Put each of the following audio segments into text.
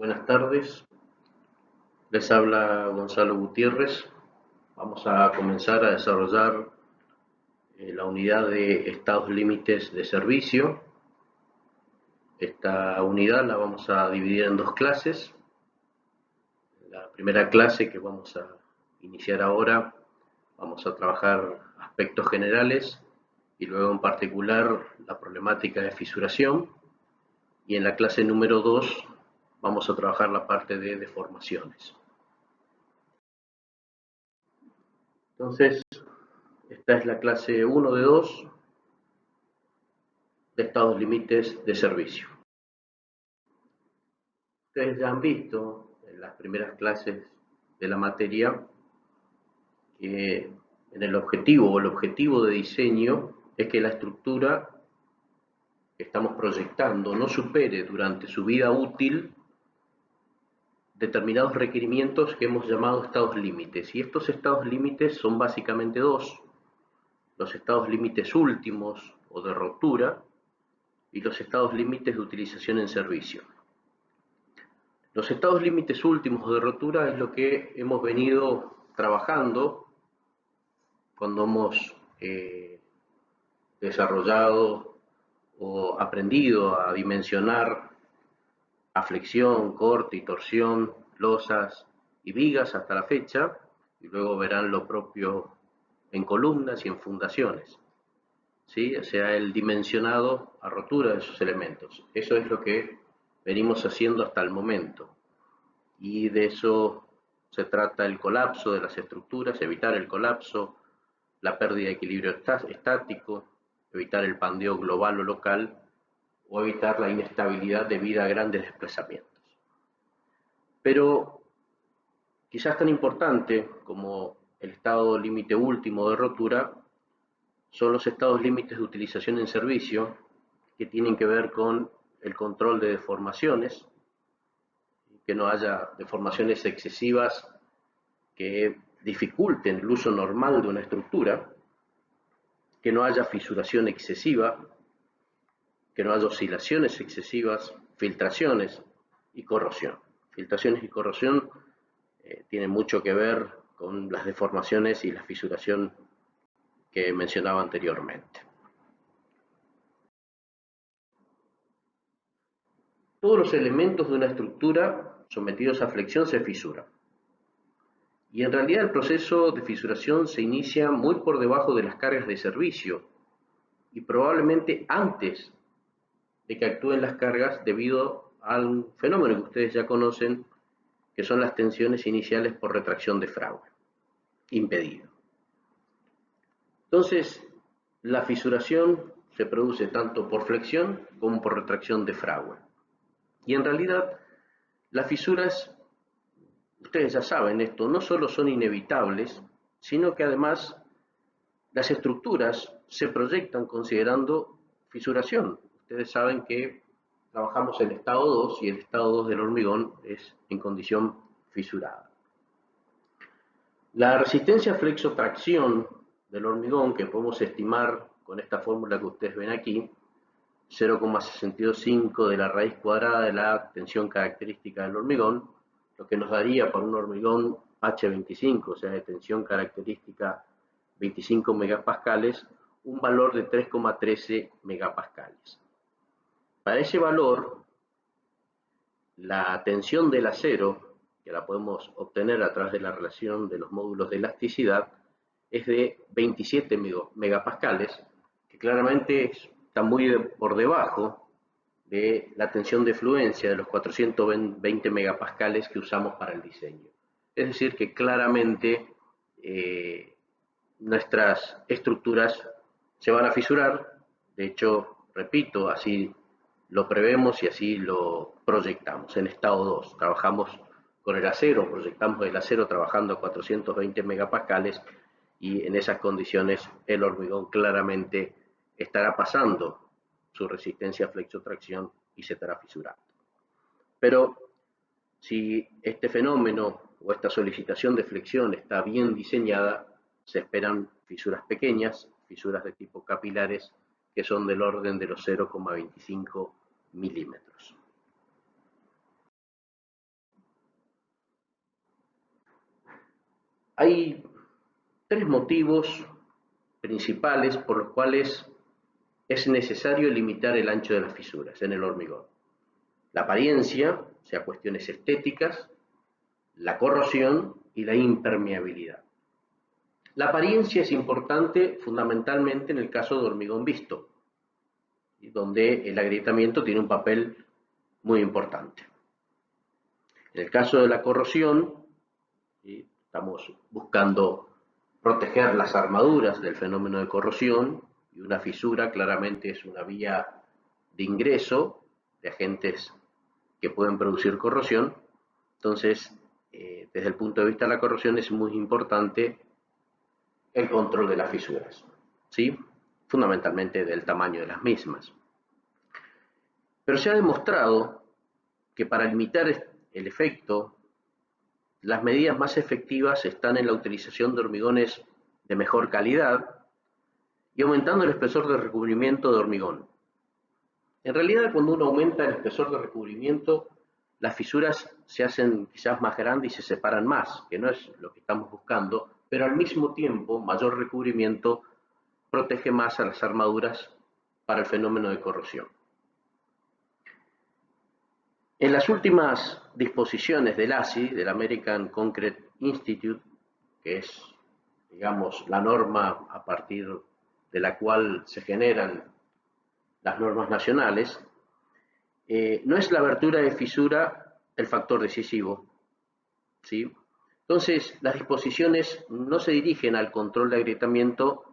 Buenas tardes, les habla Gonzalo Gutiérrez. Vamos a comenzar a desarrollar la unidad de estados límites de servicio. Esta unidad la vamos a dividir en dos clases. La primera clase que vamos a iniciar ahora, vamos a trabajar aspectos generales y luego en particular la problemática de fisuración. Y en la clase número 2 vamos a trabajar la parte de deformaciones. Entonces, esta es la clase 1 de 2 de estados límites de servicio. Ustedes ya han visto en las primeras clases de la materia que en el objetivo de diseño es que la estructura que estamos proyectando no supere durante su vida útil determinados requerimientos que hemos llamado estados límites. Y estos estados límites son básicamente dos: los estados límites últimos o de rotura y los estados límites de utilización en servicio. Los estados límites últimos de rotura es lo que hemos venido trabajando cuando hemos desarrollado o aprendido a dimensionar a flexión, corte y torsión, losas y vigas hasta la fecha, y luego verán lo propio en columnas y en fundaciones. ¿Sí? O sea, el dimensionado a rotura de esos elementos. Eso es lo que venimos haciendo hasta el momento. Y de eso se trata el colapso de las estructuras, evitar el colapso, la pérdida de equilibrio estático, evitar el pandeo global o local, o evitar la inestabilidad debido a grandes desplazamientos. Pero quizás tan importante como el estado límite último de rotura son los estados límites de utilización en servicio, que tienen que ver con el control de deformaciones, que no haya deformaciones excesivas que dificulten el uso normal de una estructura, que no haya fisuración excesiva, que no haya oscilaciones excesivas, filtraciones y corrosión. Filtraciones y corrosión tienen mucho que ver con las deformaciones y la fisuración que mencionaba anteriormente. Todos los elementos de una estructura sometidos a flexión se fisuran. Y en realidad el proceso de fisuración se inicia muy por debajo de las cargas de servicio y probablemente antes de que actúen las cargas debido a un fenómeno que ustedes ya conocen, que son las tensiones iniciales por retracción de fragua, impedido. Entonces, la fisuración se produce tanto por flexión como por retracción de fragua. Y en realidad, las fisuras, ustedes ya saben esto, no solo son inevitables, sino que además las estructuras se proyectan considerando fisuración. Ustedes saben que trabajamos en estado 2 y el estado 2 del hormigón es en condición fisurada. La resistencia a flexotracción del hormigón, que podemos estimar con esta fórmula que ustedes ven aquí, 0,625 de la raíz cuadrada de la tensión característica del hormigón, lo que nos daría para un hormigón H25, o sea, de tensión característica 25 megapascales, un valor de 3,13 megapascales. Para ese valor, la tensión del acero, que la podemos obtener a través de la relación de los módulos de elasticidad, es de 27 megapascales, que claramente está muy por debajo de la tensión de fluencia de los 420 megapascales que usamos para el diseño. Es decir, que claramente nuestras estructuras se van a fisurar. De hecho, repito, así lo prevemos y así lo proyectamos. En estado 2 trabajamos con el acero, proyectamos el acero trabajando a 420 megapascales y en esas condiciones el hormigón claramente estará pasando su resistencia a flexotracción y se estará fisurando. Pero si este fenómeno o esta solicitación de flexión está bien diseñada, se esperan fisuras pequeñas, fisuras de tipo capilares, que son del orden de los 0,25 milímetros. Hay tres motivos principales por los cuales es necesario limitar el ancho de las fisuras en el hormigón. La apariencia, o sea, cuestiones estéticas, la corrosión y la impermeabilidad. La apariencia es importante fundamentalmente en el caso de hormigón visto, donde el agrietamiento tiene un papel muy importante. En el caso de la corrosión, estamos buscando proteger las armaduras del fenómeno de corrosión, y una fisura claramente es una vía de ingreso de agentes que pueden producir corrosión. Entonces, desde el punto de vista de la corrosión es muy importante el control de las fisuras, ¿sí? Fundamentalmente del tamaño de las mismas. Pero se ha demostrado que para limitar el efecto, las medidas más efectivas están en la utilización de hormigones de mejor calidad y aumentando el espesor de recubrimiento de hormigón. En realidad, cuando uno aumenta el espesor de recubrimiento, las fisuras se hacen quizás más grandes y se separan más, que no es lo que estamos buscando, pero al mismo tiempo, mayor recubrimiento protege más a las armaduras para el fenómeno de corrosión. En las últimas disposiciones del ASI, del American Concrete Institute, que es, digamos, la norma a partir de la cual se generan las normas nacionales, no es la abertura de fisura el factor decisivo, ¿sí? Entonces, las disposiciones no se dirigen al control de agrietamiento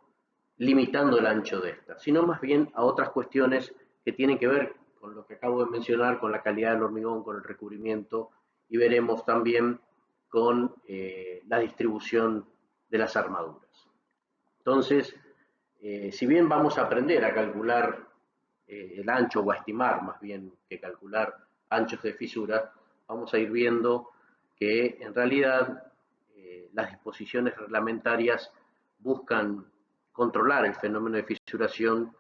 limitando el ancho de esta, sino más bien a otras cuestiones que tienen que ver con lo que acabo de mencionar, con la calidad del hormigón, con el recubrimiento, y veremos también con la distribución de las armaduras. Entonces, si bien vamos a aprender a calcular el ancho, o a estimar más bien que calcular anchos de fisura, vamos a ir viendo que en realidad las disposiciones reglamentarias buscan controlar el fenómeno de fisuración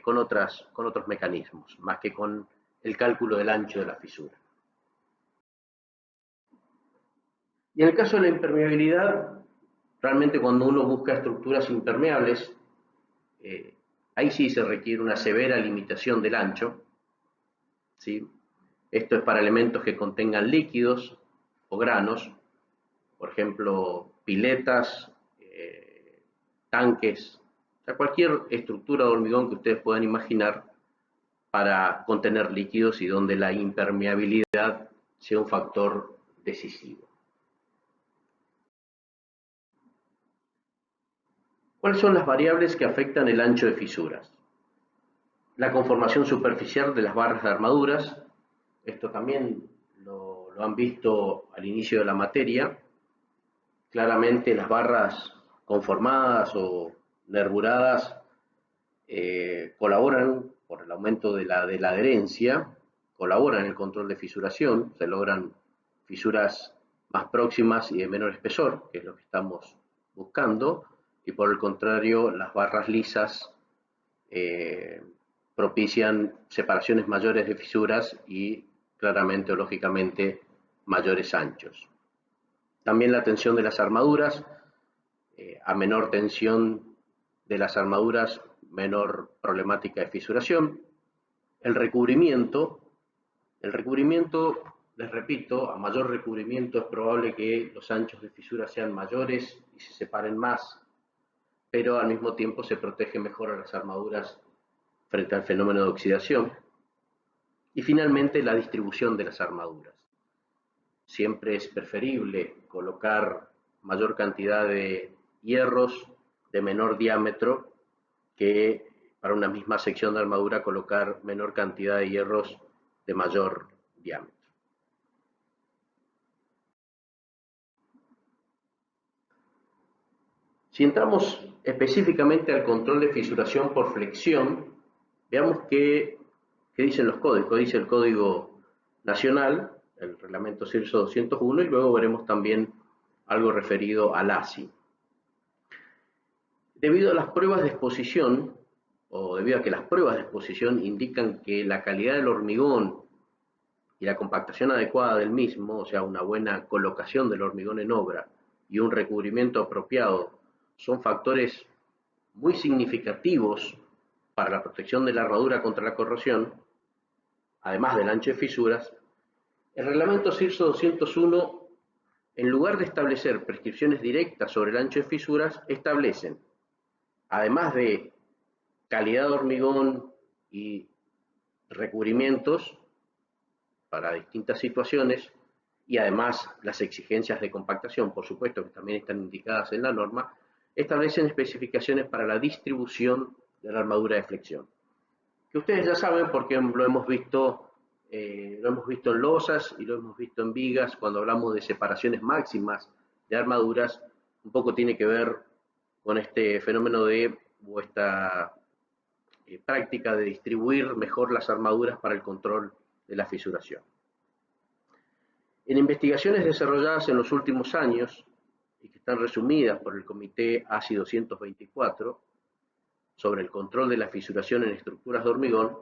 con otros mecanismos, más que con el cálculo del ancho de la fisura. Y en el caso de la impermeabilidad, realmente cuando uno busca estructuras impermeables, ahí sí se requiere una severa limitación del ancho, ¿sí? Esto es para elementos que contengan líquidos o granos, por ejemplo, piletas, tanques, o sea, cualquier estructura de hormigón que ustedes puedan imaginar para contener líquidos y donde la impermeabilidad sea un factor decisivo. ¿Cuáles son las variables que afectan el ancho de fisuras? La conformación superficial de las barras de armaduras, esto también lo han visto al inicio de la materia. Claramente las barras conformadas o nervuradas colaboran por el aumento de la adherencia, colaboran en el control de fisuración, se logran fisuras más próximas y de menor espesor, que es lo que estamos buscando, y por el contrario las barras lisas propician separaciones mayores de fisuras y claramente o lógicamente mayores anchos. También la tensión de las armaduras, a menor tensión de las armaduras, menor problemática de fisuración. El recubrimiento, les repito, a mayor recubrimiento es probable que los anchos de fisura sean mayores y se separen más, pero al mismo tiempo se protege mejor a las armaduras frente al fenómeno de oxidación. Y finalmente la distribución de las armaduras. Siempre es preferible colocar mayor cantidad de hierros de menor diámetro que para una misma sección de armadura colocar menor cantidad de hierros de mayor diámetro. Si entramos específicamente al control de fisuración por flexión, veamos qué dicen los códigos. Dice el Código Nacional, el Reglamento CIRSO 201, y luego veremos también algo referido al ASI. Debido a las pruebas de exposición, o debido a que las pruebas de exposición indican que la calidad del hormigón y la compactación adecuada del mismo, o sea, una buena colocación del hormigón en obra, y un recubrimiento apropiado son factores muy significativos para la protección de la armadura contra la corrosión, además del ancho de fisuras, el reglamento CIRSO 201, en lugar de establecer prescripciones directas sobre el ancho de fisuras, establecen, además de calidad de hormigón y recubrimientos para distintas situaciones, y además las exigencias de compactación, por supuesto, que también están indicadas en la norma, establecen especificaciones para la distribución de la armadura de flexión. Que ustedes ya saben porque lo hemos visto en losas y lo hemos visto en vigas cuando hablamos de separaciones máximas de armaduras, un poco tiene que ver con este fenómeno o esta práctica de distribuir mejor las armaduras para el control de la fisuración. En investigaciones desarrolladas en los últimos años y que están resumidas por el Comité ASI 224 sobre el control de la fisuración en estructuras de hormigón,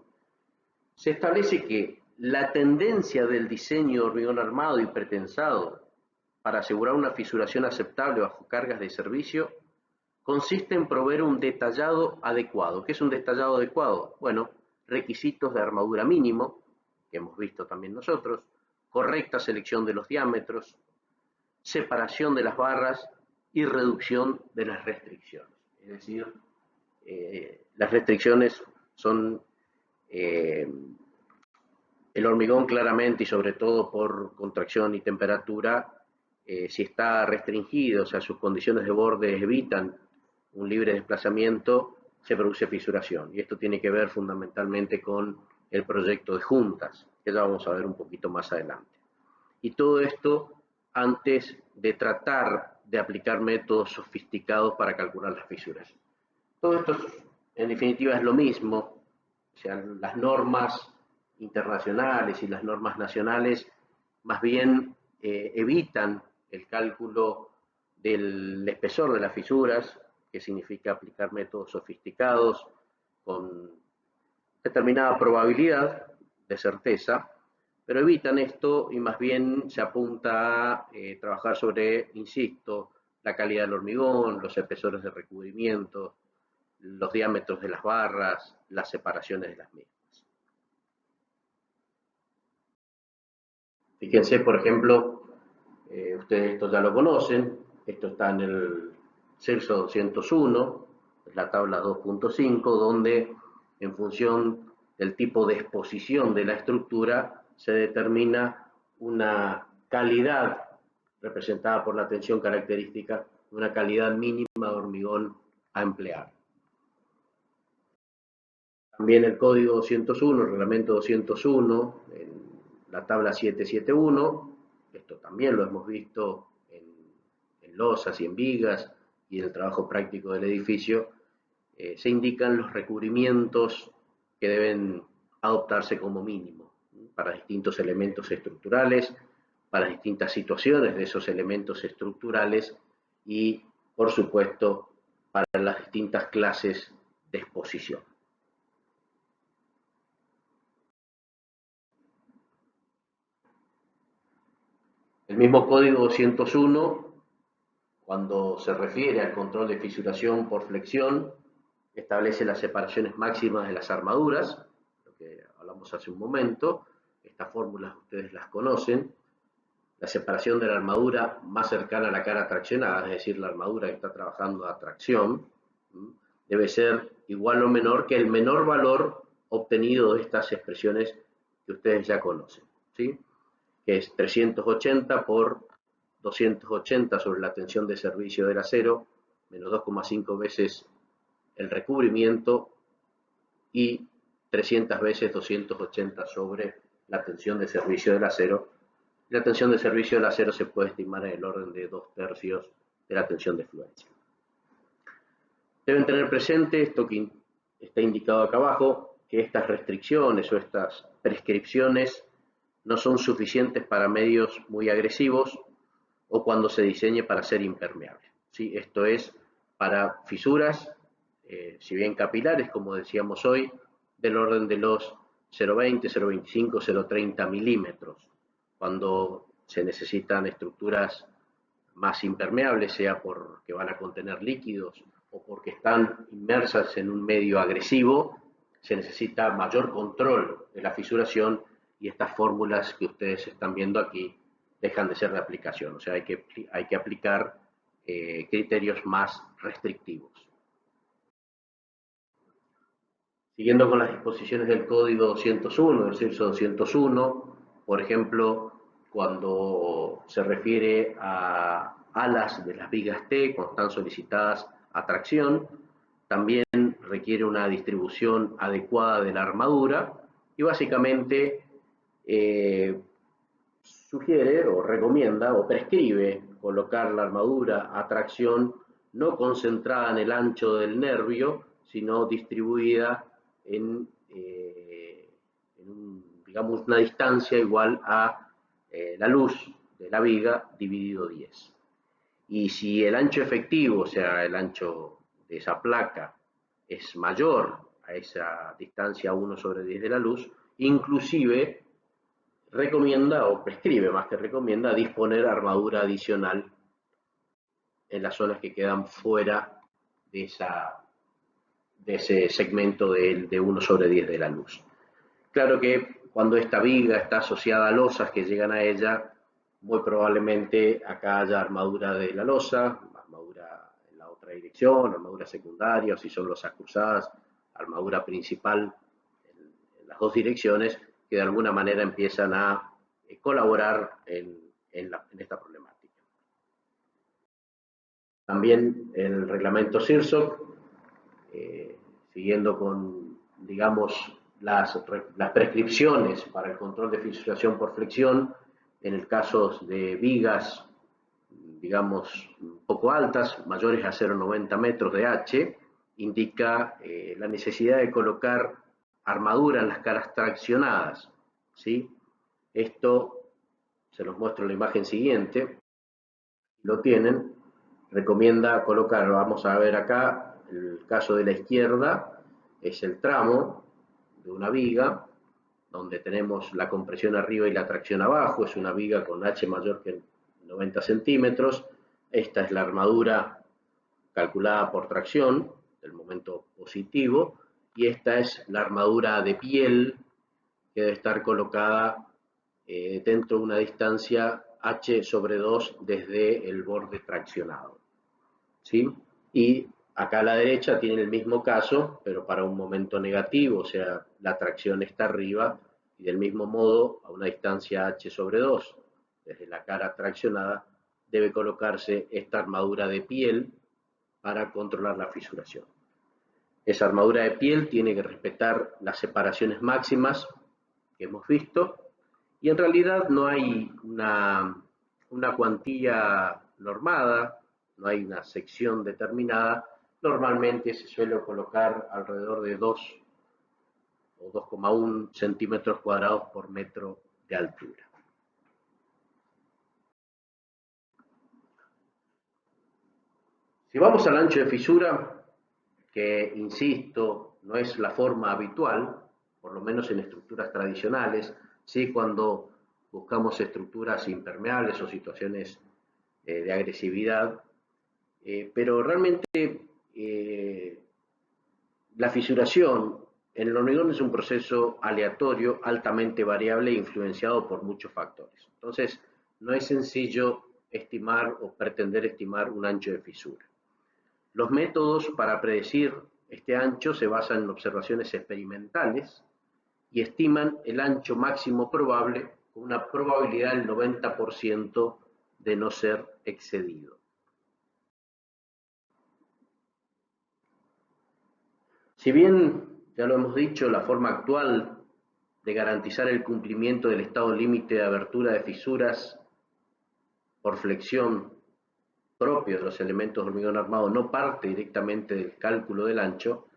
se establece que la tendencia del diseño de hormigón armado y pretensado para asegurar una fisuración aceptable bajo cargas de servicio consiste en proveer un detallado adecuado. ¿Qué es un detallado adecuado? Bueno, requisitos de armadura mínimo, que hemos visto también nosotros, correcta selección de los diámetros, separación de las barras y reducción de las restricciones. Es decir, las restricciones son el hormigón claramente y sobre todo por contracción y temperatura, si está restringido, o sea, sus condiciones de borde evitan un libre desplazamiento, se produce fisuración. Y esto tiene que ver fundamentalmente con el proyecto de juntas, que ya vamos a ver un poquito más adelante. Y todo esto antes de tratar de aplicar métodos sofisticados para calcular las fisuras. Todo esto, en definitiva, es lo mismo. O sea, las normas internacionales y las normas nacionales más bien evitan el cálculo del espesor de las fisuras, que significa aplicar métodos sofisticados con determinada probabilidad de certeza, pero evitan esto y más bien se apunta a trabajar sobre, insisto, la calidad del hormigón, los espesores de recubrimiento, los diámetros de las barras, las separaciones de las mismas. Fíjense, por ejemplo, ustedes esto ya lo conocen, esto está en el CIRSO 201, es la tabla 2.5, donde en función del tipo de exposición de la estructura se determina una calidad representada por la tensión característica, una calidad mínima de hormigón a emplear. También el código 201, el reglamento 201, en la tabla 771, esto también lo hemos visto en losas y en vigas y en el trabajo práctico del edificio, se indican los recubrimientos que deben adoptarse como mínimo para distintos elementos estructurales, para distintas situaciones de esos elementos estructurales y, por supuesto, para las distintas clases de exposición. El mismo código 201, cuando se refiere al control de fisuración por flexión, establece las separaciones máximas de las armaduras, lo que hablamos hace un momento. Estas fórmulas ustedes las conocen. La separación de la armadura más cercana a la cara traccionada, es decir, la armadura que está trabajando a tracción, debe ser igual o menor que el menor valor obtenido de estas expresiones que ustedes ya conocen, ¿sí? Que es 380 por 280 sobre la tensión de servicio del acero, menos 2,5 veces el recubrimiento y 300 veces 280 sobre la tensión de servicio del acero. La tensión de servicio del acero se puede estimar en el orden de 2/3 de la tensión de fluencia. Deben tener presente esto que está indicado acá abajo, que estas restricciones o estas prescripciones no son suficientes para medios muy agresivos o cuando se diseñe para ser impermeable, ¿sí? Esto es para fisuras, si bien capilares, como decíamos hoy, del orden de los 0,20, 0,25, 0,30 milímetros, cuando se necesitan estructuras más impermeables, sea porque van a contener líquidos o porque están inmersas en un medio agresivo, se necesita mayor control de la fisuración y estas fórmulas que ustedes están viendo aquí dejan de ser de aplicación, o sea, hay que aplicar criterios más restrictivos. Siguiendo con las disposiciones del código 201, del CIRSO 201, por ejemplo, cuando se refiere a alas de las vigas T cuando están solicitadas a tracción, también requiere una distribución adecuada de la armadura y básicamente sugiere o recomienda o prescribe colocar la armadura a tracción no concentrada en el ancho del nervio, sino distribuida digamos, una distancia igual a la luz de la viga dividido 10. Y si el ancho efectivo, o sea, el ancho de esa placa, es mayor a esa distancia 1 sobre 10 de la luz, inclusive recomienda o prescribe más que recomienda disponer armadura adicional en las zonas que quedan fuera de, de ese segmento de 1 sobre 10 de la luz. Claro que cuando esta viga está asociada a losas que llegan a ella, muy probablemente acá haya armadura de la losa, armadura en la otra dirección, armadura secundaria, o si son losas cruzadas, armadura principal en las dos direcciones, que de alguna manera empiezan a colaborar en esta problemática. También el reglamento CIRSOC, siguiendo con, digamos, las prescripciones para el control de fisuración por flexión, en el caso de vigas, digamos, poco altas, mayores a 0,90 metros de H, indica la necesidad de colocar armadura en las caras traccionadas, ¿sí? Esto se los muestro en la imagen siguiente, lo tienen, recomienda colocar, vamos a ver acá, el caso de la izquierda es el tramo de una viga, donde tenemos la compresión arriba y la tracción abajo, es una viga con H mayor que 90 centímetros, esta es la armadura calculada por tracción, del momento positivo, y esta es la armadura de piel que debe estar colocada dentro de una distancia H sobre 2 desde el borde traccionado, ¿sí? Y acá a la derecha tiene el mismo caso, pero para un momento negativo, o sea, la tracción está arriba, y del mismo modo, a una distancia H sobre 2, desde la cara traccionada, debe colocarse esta armadura de piel para controlar la fisuración. Esa armadura de piel tiene que respetar las separaciones máximas que hemos visto, y en realidad no hay una cuantía normada, no hay una sección determinada, normalmente se suele colocar alrededor de 2 o 2,1 centímetros cuadrados por metro de altura. Si vamos al ancho de fisura, que insisto, no es la forma habitual, por lo menos en estructuras tradicionales, sí cuando buscamos estructuras impermeables o situaciones de agresividad, pero realmente la fisuración en el hormigón es un proceso aleatorio, altamente variable e influenciado por muchos factores. Entonces, no es sencillo estimar o pretender estimar un ancho de fisura. Los métodos para predecir este ancho se basan en observaciones experimentales y estiman el ancho máximo probable con una probabilidad del 90% de no ser excedido. Si bien, ya lo hemos dicho, la forma actual de garantizar el cumplimiento del estado límite de abertura de fisuras por flexión propio de los elementos de hormigón armado no parte directamente del cálculo del ancho,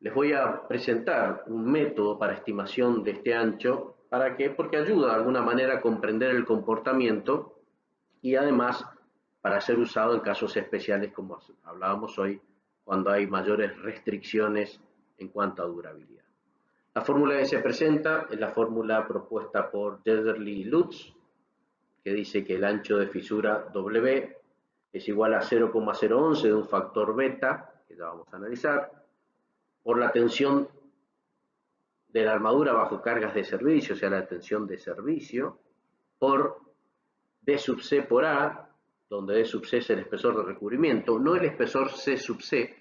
les voy a presentar un método para estimación de este ancho. ¿Para qué? Porque ayuda de alguna manera a comprender el comportamiento y además para ser usado en casos especiales como hablábamos hoy, cuando hay mayores restricciones en cuanto a durabilidad. La fórmula que se presenta es la fórmula propuesta por Jederle y Lutz, que dice que el ancho de fisura W es igual a 0,011 de un factor beta, que ya vamos a analizar, por la tensión de la armadura bajo cargas de servicio, o sea, la tensión de servicio, por D sub C por A, donde D sub C es el espesor de recubrimiento, no el espesor C sub C.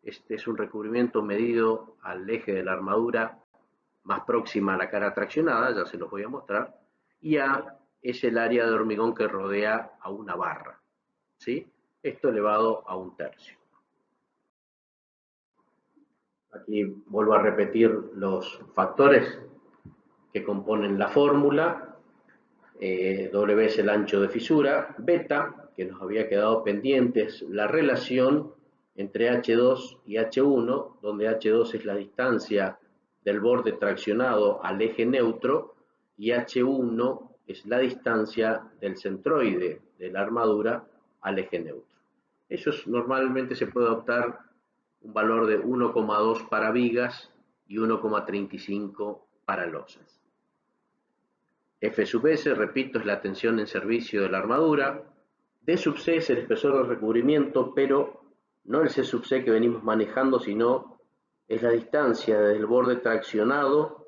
Este es un recubrimiento medido al eje de la armadura más próxima a la cara traccionada, ya se los voy a mostrar, y A es el área de hormigón que rodea a una barra, ¿sí? Esto elevado a 1/3. Aquí vuelvo a repetir los factores que componen la fórmula. W es el ancho de fisura, beta, que nos había quedado pendiente, es la relación entre H2 y H1, donde H2 es la distancia del borde traccionado al eje neutro y H1 es la distancia del centroide de la armadura al eje neutro. Eso normalmente se puede adoptar un valor de 1,2 para vigas y 1,35 para losas. F sub S, repito, es la tensión en servicio de la armadura. D sub C es el espesor de recubrimiento, pero no el C sub C que venimos manejando, sino es la distancia del borde traccionado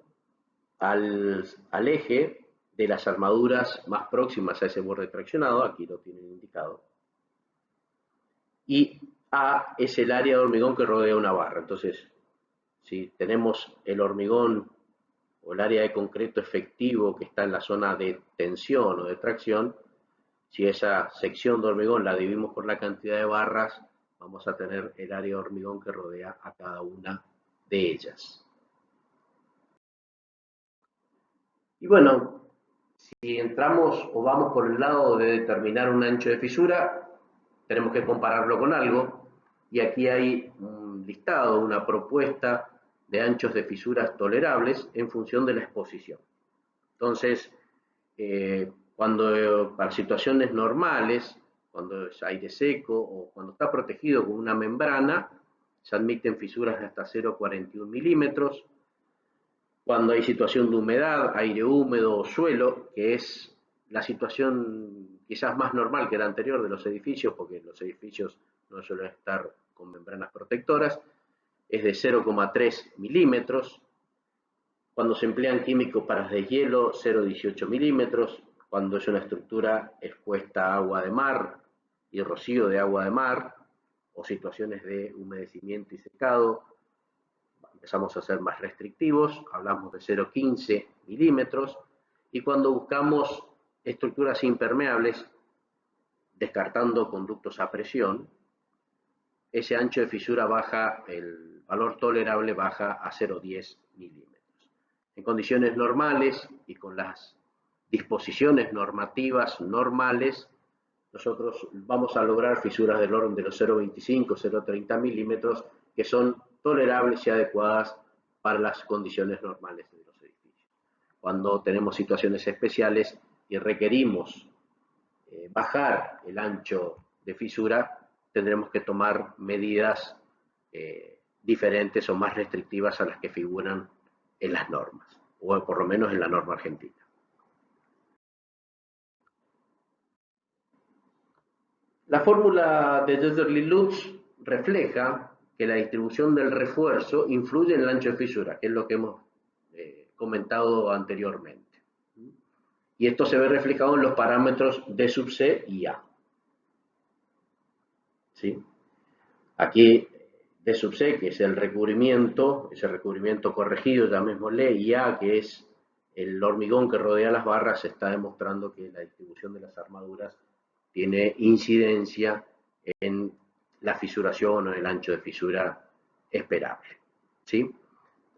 al eje de las armaduras más próximas a ese borde traccionado, aquí lo tienen indicado. Y A es el área de hormigón que rodea una barra. Entonces, si tenemos el hormigón o el área de concreto efectivo que está en la zona de tensión o de tracción, si esa sección de hormigón la dividimos por la cantidad de barras, vamos a tener el área de hormigón que rodea a cada una de ellas. Y bueno, si entramos o vamos por el lado de determinar un ancho de fisura, tenemos que compararlo con algo, y aquí hay un listado, una propuesta de anchos de fisuras tolerables en función de la exposición. Entonces, cuando para situaciones normales, cuando es aire seco o cuando está protegido con una membrana, se admiten fisuras de hasta 0,41 milímetros. Cuando hay situación de humedad, aire húmedo o suelo, que es la situación quizás más normal que la anterior de los edificios, porque los edificios no suelen estar con membranas protectoras, es de 0,3 milímetros. Cuando se emplean químicos para deshielo, 0,18 milímetros. Cuando es una estructura expuesta a agua de mar y rocío de agua de mar, o situaciones de humedecimiento y secado, empezamos a ser más restrictivos, hablamos de 0,15 milímetros. Y cuando buscamos estructuras impermeables, descartando conductos a presión, ese ancho de fisura baja, el valor tolerable baja a 0,10 milímetros. En condiciones normales y con las disposiciones normativas normales, nosotros vamos a lograr fisuras del orden de los 0,25, 0,30 milímetros, que son tolerables y adecuadas para las condiciones normales de los edificios. Cuando tenemos situaciones especiales y requerimos bajar el ancho de fisura, tendremos que tomar medidas diferentes o más restrictivas a las que figuran en las normas, o por lo menos en la norma argentina. La fórmula de Döderli-Lutz refleja que la distribución del refuerzo influye en el ancho de fisura, que es lo que hemos comentado anteriormente. Y esto se ve reflejado en los parámetros D sub C y A. ¿Sí? Aquí D sub C, que es el recubrimiento, ese recubrimiento corregido, llamémosle, y A, que es el hormigón que rodea las barras, está demostrando que la distribución de las armaduras tiene incidencia en la fisuración o el ancho de fisura esperable. ¿Sí?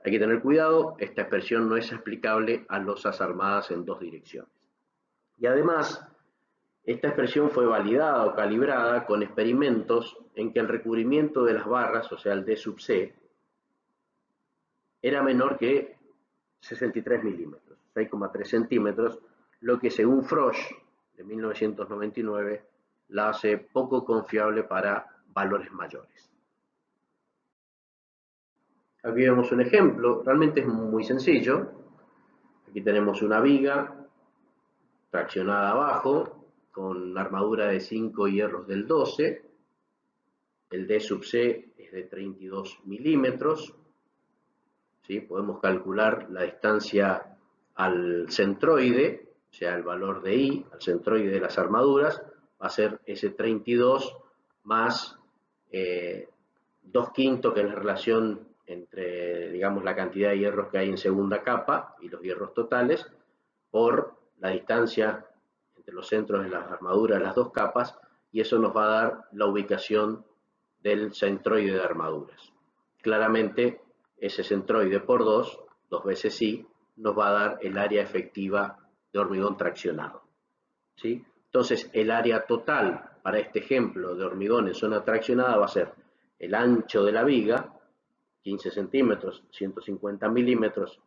Hay que tener cuidado, esta expresión no es aplicable a losas armadas en dos direcciones. Y además, esta expresión fue validada o calibrada con experimentos en que el recubrimiento de las barras, o sea, el D sub C, era menor que 63 milímetros, 6,3 centímetros, lo que según Frosch, de 1999, la hace poco confiable para valores mayores. Aquí vemos un ejemplo, realmente es muy sencillo. Aquí tenemos una viga traccionada abajo, con armadura de 5 hierros del 12, el D sub C es de 32 milímetros, ¿sí? Podemos calcular la distancia al centroide, o sea, el valor de I, al centroide de las armaduras, va a ser ese 32 más 2/5, que es la relación entre, digamos, la cantidad de hierros que hay en segunda capa y los hierros totales, por la distancia entre los centros de las armaduras de las dos capas, y eso nos va a dar la ubicación del centroide de armaduras. Claramente, ese centroide por 2 veces I, nos va a dar el área efectiva de hormigón traccionado, ¿sí? Entonces, el área total para este ejemplo de hormigón en zona traccionada va a ser el ancho de la viga, 15 centímetros, 150 milímetros,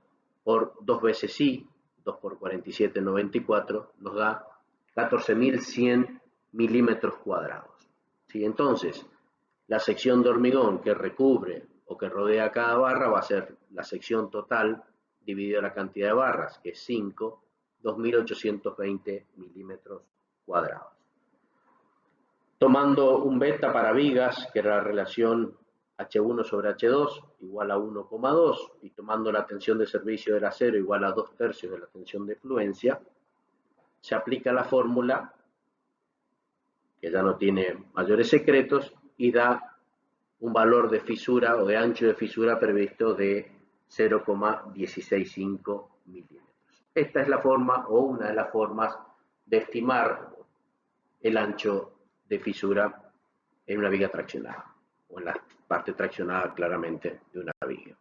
por 2 veces I, 2 por 47, 94, nos da 14.100 milímetros cuadrados, ¿sí? Entonces, la sección de hormigón que recubre o que rodea cada barra va a ser la sección total dividida la cantidad de barras, que es 5, 2.820 milímetros cuadrados. Tomando un beta para vigas, que era la relación H1 sobre H2 igual a 1,2, y tomando la tensión de servicio del acero igual a 2/3 de la tensión de fluencia, se aplica la fórmula, que ya no tiene mayores secretos, y da un valor de fisura o de ancho de fisura previsto de 0,165 milímetros. Esta es la forma, o una de las formas, de estimar el ancho de fisura en una viga traccionada, o en la parte traccionada claramente de una viga.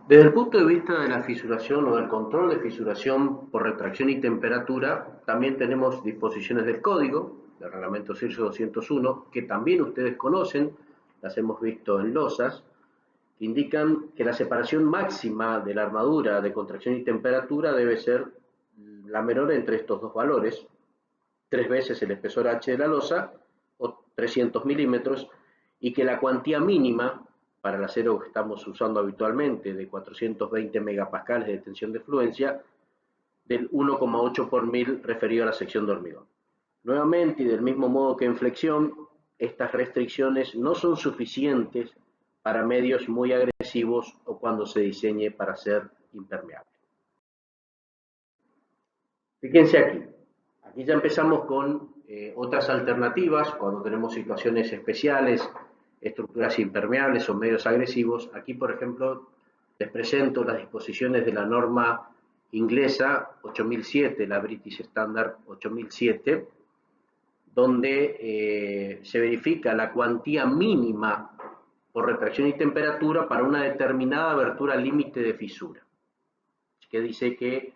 Desde el punto de vista de la fisuración o del control de fisuración por retracción y temperatura, también tenemos disposiciones del código, del reglamento CIRSE 201, que también ustedes conocen, las hemos visto en losas, que indican que la separación máxima de la armadura de contracción y temperatura debe ser la menor entre estos dos valores, 3 veces el espesor H de la losa, o 300 milímetros, y que la cuantía mínima para el acero que estamos usando habitualmente, de 420 megapascales de tensión de fluencia, del 1,8 por mil referido a la sección de hormigón. Nuevamente, y del mismo modo que en flexión, estas restricciones no son suficientes para medios muy agresivos o cuando se diseñe para ser impermeable. Fíjense aquí. Aquí ya empezamos con otras alternativas cuando tenemos situaciones especiales, estructuras impermeables o medios agresivos. Aquí, por ejemplo, les presento las disposiciones de la norma inglesa 8007, la British Standard 8007, donde se verifica la cuantía mínima por retracción y temperatura para una determinada abertura límite de fisura, que dice que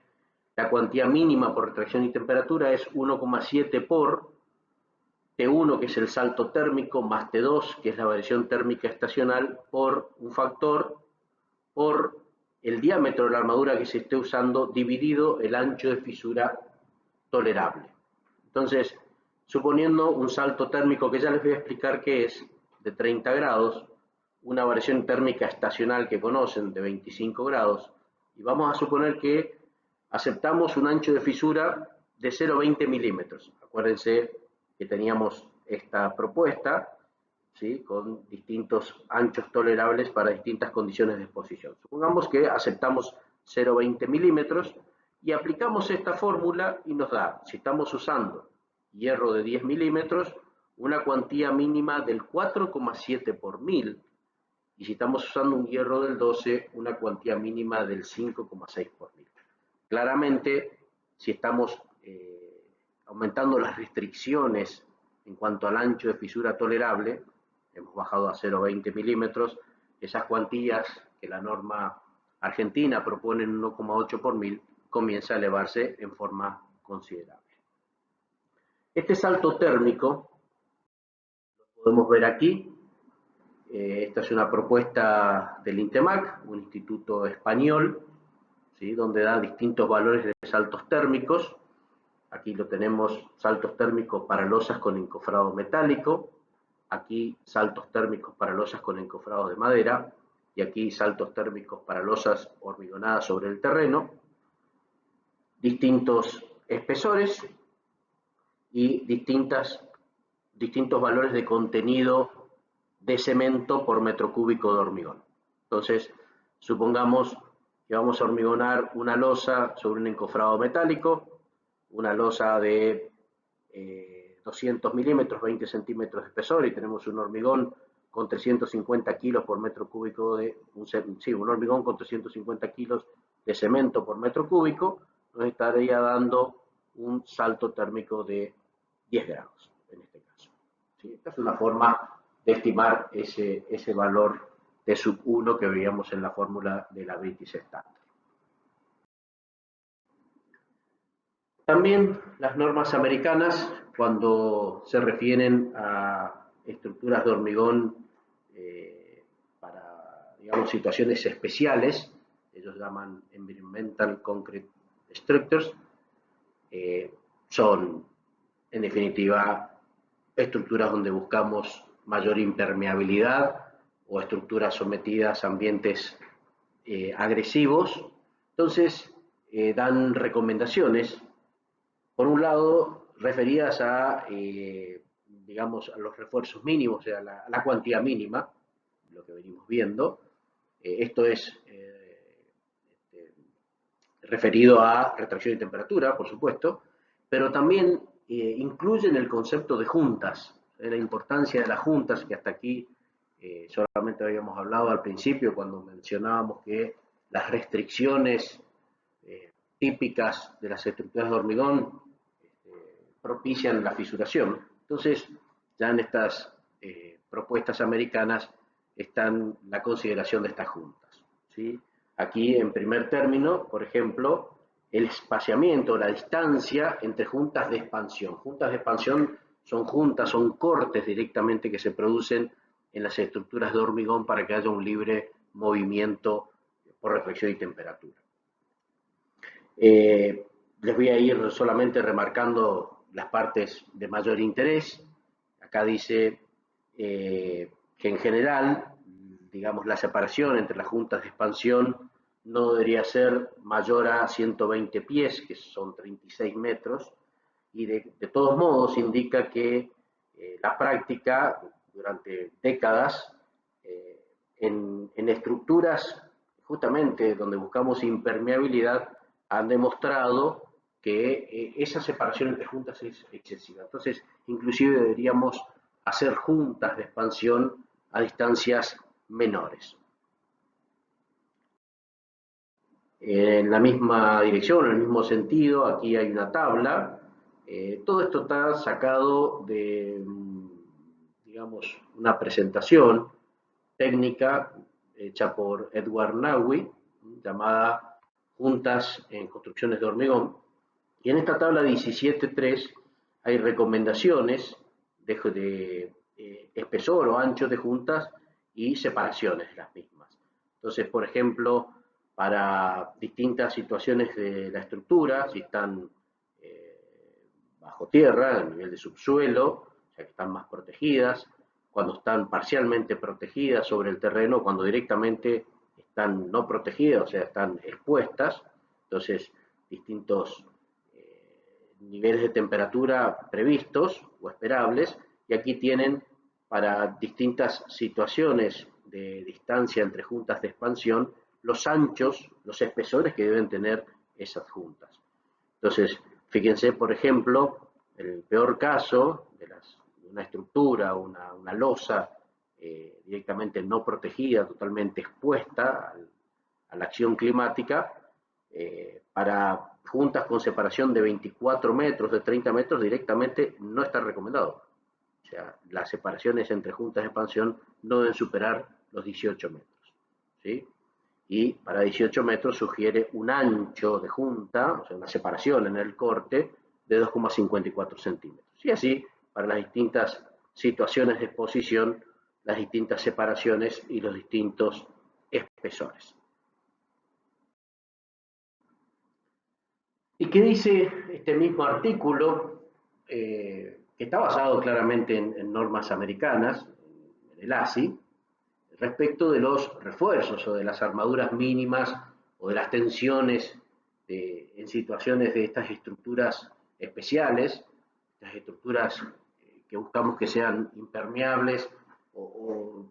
la cuantía mínima por retracción y temperatura es 1,7 por T1, que es el salto térmico, más T2, que es la variación térmica estacional, por un factor, por el diámetro de la armadura que se esté usando, dividido el ancho de fisura tolerable. Entonces, suponiendo un salto térmico, que ya les voy a explicar qué es, de 30 grados, una variación térmica estacional que conocen de 25 grados, y vamos a suponer que aceptamos un ancho de fisura de 0,20 milímetros. Acuérdense que teníamos esta propuesta, ¿sí?, con distintos anchos tolerables para distintas condiciones de exposición. Supongamos que aceptamos 0,20 milímetros y aplicamos esta fórmula y nos da, si estamos usando hierro de 10 milímetros, una cuantía mínima del 4,7 por mil, y si estamos usando un hierro del 12, una cuantía mínima del 5,6 por mil. Claramente, si estamos aumentando las restricciones en cuanto al ancho de fisura tolerable, hemos bajado a 0,20 milímetros, esas cuantías que la norma argentina propone en 1,8 por mil, comienza a elevarse en forma considerable. Este salto térmico lo podemos ver aquí. Esta es una propuesta del INTEMAC, un instituto español, ¿sí?, donde da distintos valores de saltos térmicos. Aquí lo tenemos, saltos térmicos para losas con encofrado metálico, aquí saltos térmicos para losas con encofrado de madera, y aquí saltos térmicos para losas hormigonadas sobre el terreno, distintos espesores y distintos valores de contenido de cemento por metro cúbico de hormigón. Entonces, supongamos que vamos a hormigonar una losa sobre un encofrado metálico, una losa de 200 milímetros, 20 centímetros de espesor, y tenemos un hormigón con 350 kilos por metro cúbico un hormigón con 350 kilos de cemento por metro cúbico, nos estaría dando un salto térmico de 10 grados, en este caso. ¿Sí? Esta es una forma de estimar ese valor de sub 1 que veíamos en la fórmula de la British estándar. También las normas americanas, cuando se refieren a estructuras de hormigón para, digamos, situaciones especiales, ellos llaman Environmental Concrete Structures, son, en definitiva, estructuras donde buscamos mayor impermeabilidad o estructuras sometidas a ambientes agresivos. Entonces, dan recomendaciones, por un lado, referidas a, digamos, a los refuerzos mínimos, o sea, la cuantía mínima, lo que venimos viendo. Esto es referido a retracción y temperatura, por supuesto, pero también incluyen el concepto de juntas, la importancia de las juntas, que hasta aquí solamente habíamos hablado al principio cuando mencionábamos que las restricciones típicas de las estructuras de hormigón propician la fisuración. Entonces, ya en estas propuestas americanas están la consideración de estas juntas, ¿sí? Aquí, en primer término, por ejemplo, el espaciamiento, la distancia entre juntas de expansión. Juntas de expansión son cortes directamente que se producen en las estructuras de hormigón para que haya un libre movimiento por reflexión y temperatura. Les voy a ir solamente remarcando las partes de mayor interés. Acá dice que en general, digamos, la separación entre las juntas de expansión no debería ser mayor a 120 pies, que son 36 metros, y de todos modos indica que la práctica durante décadas en estructuras justamente donde buscamos impermeabilidad han demostrado que esa separación entre juntas es excesiva. Entonces, inclusive deberíamos hacer juntas de expansión a distancias menores. En la misma dirección, en el mismo sentido, aquí hay una tabla. Todo esto está sacado de, digamos, una presentación técnica hecha por Edward Nagui, llamada Juntas en Construcciones de Hormigón. Y en esta tabla 17.3 hay recomendaciones de espesor o ancho de juntas y separaciones de las mismas. Entonces, por ejemplo, para distintas situaciones de la estructura, si están bajo tierra, a nivel de subsuelo, o sea que están más protegidas, cuando están parcialmente protegidas sobre el terreno, cuando directamente están no protegidas, o sea, están expuestas, entonces distintos niveles de temperatura previstos o esperables, y aquí tienen para distintas situaciones de distancia entre juntas de expansión, los anchos, los espesores que deben tener esas juntas. Entonces, fíjense, por ejemplo, el peor caso de una estructura, una losa directamente no protegida, totalmente expuesta a la acción climática, para juntas con separación de 24 metros, de 30 metros, directamente no está recomendado. O sea, las separaciones entre juntas de expansión no deben superar los 18 metros, ¿sí? Y para 18 metros sugiere un ancho de junta, o sea, una separación en el corte de 2,54 centímetros. Y así, para las distintas situaciones de exposición, las distintas separaciones y los distintos espesores. ¿Y qué dice este mismo artículo, que está basado claramente en normas americanas, en el ASI, respecto de los refuerzos o de las armaduras mínimas o de las tensiones en situaciones de estas estructuras especiales, estas estructuras que buscamos que sean impermeables o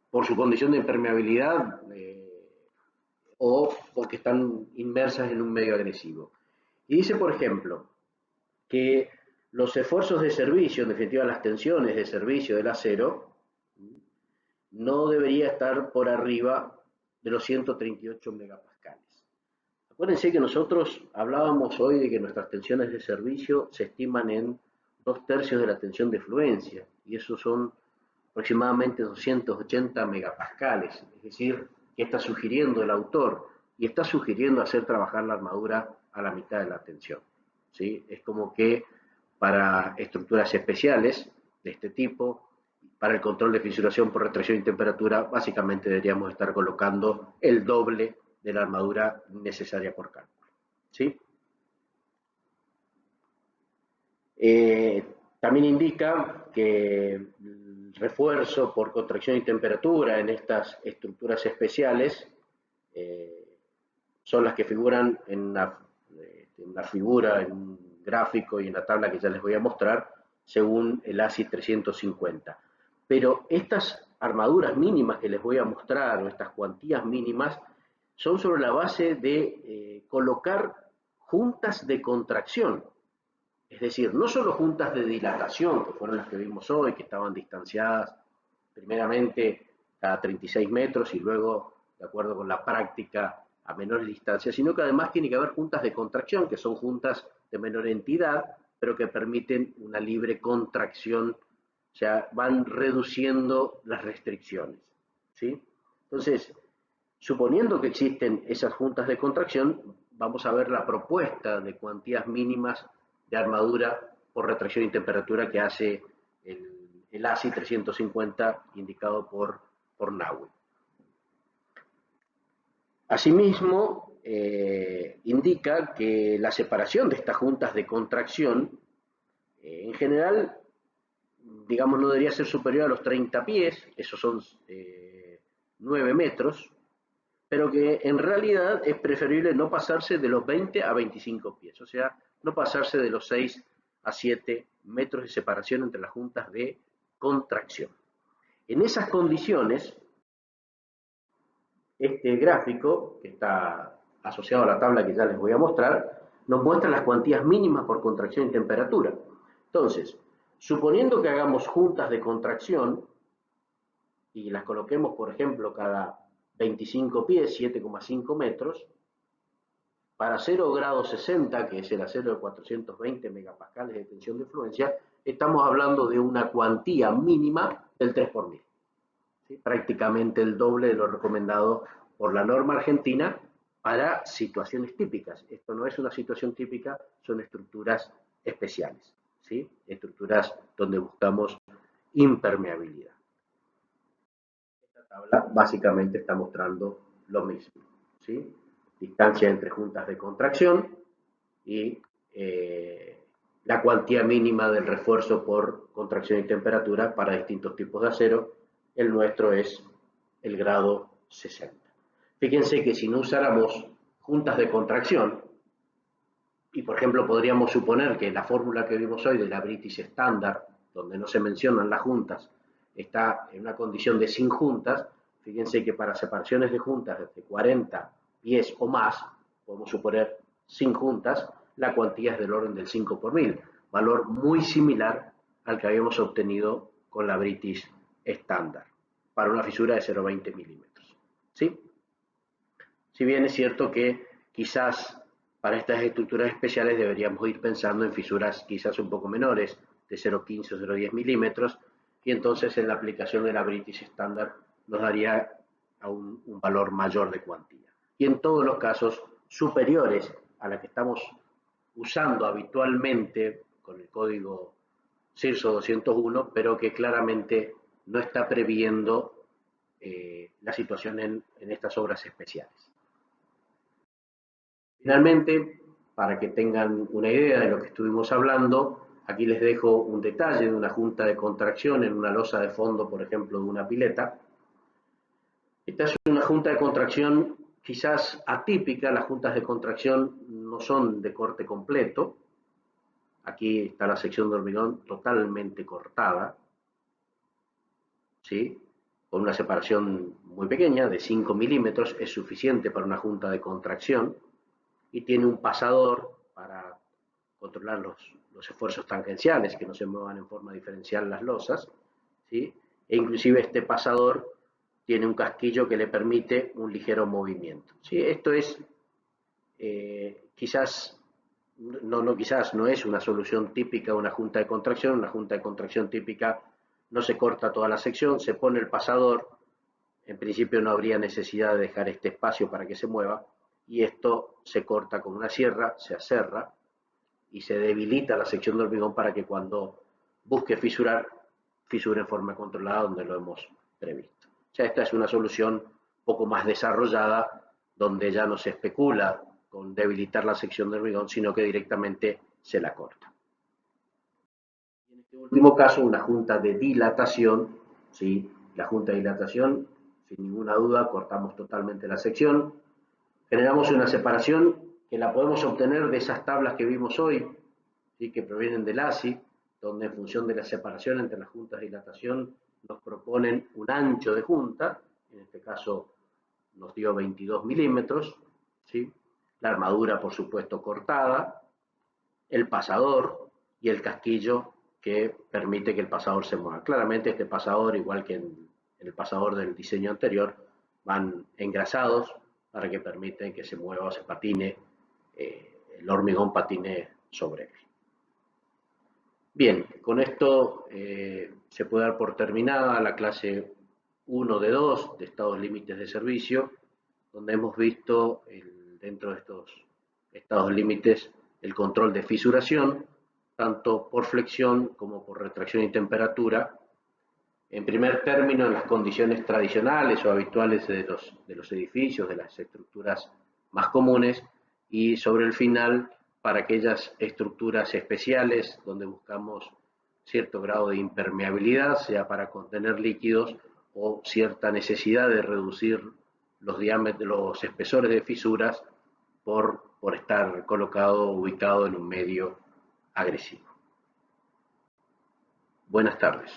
por su condición de impermeabilidad o porque están inmersas en un medio agresivo. Y dice, por ejemplo, que los esfuerzos de servicio, en definitiva las tensiones de servicio del acero, no debería estar por arriba de los 138 megapascales. Acuérdense que nosotros hablábamos hoy de que nuestras tensiones de servicio se estiman en 2/3 de la tensión de fluencia, y eso son aproximadamente 280 megapascales, es decir, que está sugiriendo el autor, y está sugiriendo hacer trabajar la armadura a la mitad de la tensión. ¿Sí? Es como que para estructuras especiales de este tipo, para el control de fisuración por retracción y temperatura, básicamente deberíamos estar colocando el doble de la armadura necesaria por cálculo. ¿Sí? También indica que el refuerzo por contracción y temperatura en estas estructuras especiales son las que figuran en la figura, en un gráfico y en la tabla que ya les voy a mostrar, según el ASI 350. Pero estas armaduras mínimas que les voy a mostrar, o estas cuantías mínimas, son sobre la base de colocar juntas de contracción. Es decir, no solo juntas de dilatación, que fueron las que vimos hoy, que estaban distanciadas primeramente cada 36 metros y luego, de acuerdo con la práctica, a menores distancias, sino que además tiene que haber juntas de contracción, que son juntas de menor entidad, pero que permiten una libre contracción, o sea, van reduciendo las restricciones. ¿Sí? Entonces, suponiendo que existen esas juntas de contracción, vamos a ver la propuesta de cuantías mínimas de armadura por retracción y temperatura que hace el ASI 350 indicado por Naui. Asimismo, indica que la separación de estas juntas de contracción, en general, digamos, no debería ser superior a los 30 pies, esos son 9 metros, pero que en realidad es preferible no pasarse de los 20 a 25 pies, o sea, no pasarse de los 6 a 7 metros de separación entre las juntas de contracción. En esas condiciones, este gráfico, que está asociado a la tabla que ya les voy a mostrar, nos muestra las cuantías mínimas por contracción y temperatura. Entonces, suponiendo que hagamos juntas de contracción y las coloquemos, por ejemplo, cada 25 pies, 7,5 metros, para 0 grados 60, que es el acero de 420 megapascales de tensión de fluencia, estamos hablando de una cuantía mínima del 3 por 1000. ¿Sí? Prácticamente el doble de lo recomendado por la norma argentina para situaciones típicas. Esto no es una situación típica, son estructuras especiales, ¿sí? Estructuras donde buscamos impermeabilidad. Esta tabla básicamente está mostrando lo mismo, ¿sí? Distancia entre juntas de contracción y la cuantía mínima del refuerzo por contracción y temperatura para distintos tipos de acero. El nuestro es el grado 60. Fíjense que si no usáramos juntas de contracción, y por ejemplo podríamos suponer que la fórmula que vimos hoy de la British Standard, donde no se mencionan las juntas, está en una condición de sin juntas, fíjense que para separaciones de juntas de 40 pies o más, podemos suponer sin juntas, la cuantía es del orden del 5 por 1000, valor muy similar al que habíamos obtenido con la British Standard, para una fisura de 0,20 milímetros. ¿Sí? Si bien es cierto que quizás para estas estructuras especiales deberíamos ir pensando en fisuras quizás un poco menores, de 0,15 o 0,10 milímetros, y entonces en la aplicación de la British Standard nos daría a un valor mayor de cuantía. Y en todos los casos superiores a la que estamos usando habitualmente con el código CIRSO 201, pero que claramente no está previendo la situación en estas obras especiales. Finalmente, para que tengan una idea de lo que estuvimos hablando, aquí les dejo un detalle de una junta de contracción en una losa de fondo, por ejemplo, de una pileta. Esta es una junta de contracción quizás atípica. Las juntas de contracción no son de corte completo. Aquí está la sección de hormigón totalmente cortada, ¿sí? Con una separación muy pequeña, de 5 milímetros, es suficiente para una junta de contracción, y tiene un pasador para controlar los esfuerzos tangenciales, que no se muevan en forma diferencial las losas, ¿sí? E inclusive este pasador tiene un casquillo que le permite un ligero movimiento, ¿sí? Esto es quizás, no es una solución típica de una junta de contracción. Una junta de contracción típica no se corta toda la sección, se pone el pasador, en principio no habría necesidad de dejar este espacio para que se mueva, y esto se corta con una sierra, se aserra y se debilita la sección de hormigón para que cuando busque fisurar, fisure en forma controlada donde lo hemos previsto. O sea, esta es una solución poco más desarrollada, donde ya no se especula con debilitar la sección de hormigón, sino que directamente se la corta. En este último caso, una junta de dilatación, ¿sí? La junta de dilatación, sin ninguna duda, cortamos totalmente la sección, generamos una separación que la podemos obtener de esas tablas que vimos hoy, ¿sí? Que provienen del ASI, donde en función de la separación entre las juntas de dilatación nos proponen un ancho de junta. En este caso nos dio 22 milímetros, ¿sí? La armadura, por supuesto, cortada, el pasador y el casquillo que permite que el pasador se mueva. Claramente este pasador, igual que en el pasador del diseño anterior, van engrasados para que permiten que se mueva o se patine, el hormigón patine sobre él. Bien, con esto se puede dar por terminada la clase 1 de 2 de estados límites de servicio, donde hemos visto dentro de estos estados límites el control de fisuración, tanto por flexión como por retracción y temperatura. En primer término, en las condiciones tradicionales o habituales de los edificios, de las estructuras más comunes, y sobre el final para aquellas estructuras especiales donde buscamos cierto grado de impermeabilidad, sea para contener líquidos o cierta necesidad de reducir los diámetros, los espesores de fisuras por estar colocado o ubicado en un medio agresivo. Buenas tardes.